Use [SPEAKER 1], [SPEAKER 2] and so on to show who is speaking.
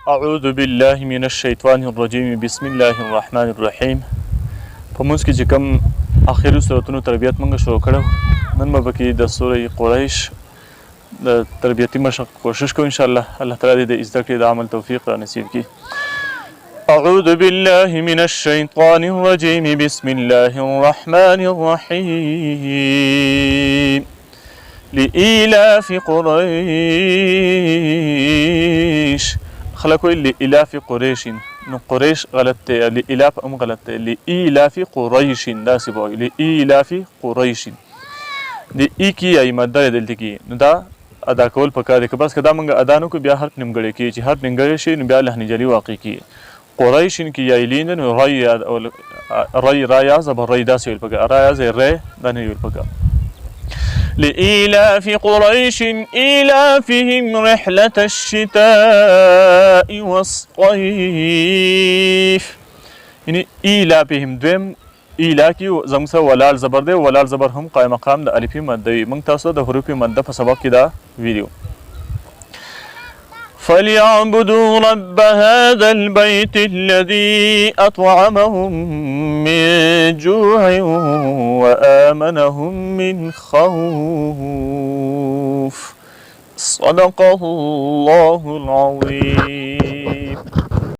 [SPEAKER 1] اعوذ بالله من الشیطان الرجیم بسم الله الرحمن الرحیم. په موږ کې چې کوم اخري سورتونو تربیت موږ شروع کړو، نن به پکې د سوره قریش د تربیتي مشق کوشش کوو. ان شاء الله الله تعالی دې د زده کړې د عمل توفیق را نصیب کړي. اعوذ بالله من الشیطان الرجیم بسم الله الرحمن الرحیم. لإيلاف قريش. خلق ویل لإلاف قریش، نو قریش غلط دی، لإلاف هم غلط دی. لإيلاف قریش داسې به وایو، لإيلاف قریش. د ای کی ای ماده دلته کی، نو دا ادا کول پکار دی که بس که دا موږ ادا نه کړو بیا حرف نیمګړی کېږي. چې حرف نیمګړی شي نو بیا لهنې جلي واقع کېږي. قریشین کې یا ایلین نو ری رایا زبر ری داسې ویل پکار، رایا زی ری دا نه ویل پکار. لإيلاف قريش إيلافهم رحلة الشتاء والصيف. یعنی إيلافهم دویم ایلا کی زموږ سره ولال زبر دی، ولال زبر هم قایم مقام د الفي مده وي. موږ تاسو د حروف مده په سبق کې دا ویډیو. فليعبدوا رب هذا البيت الذي أطعمهم من جوع وآمنهم من خوف. صدق الله العظيم.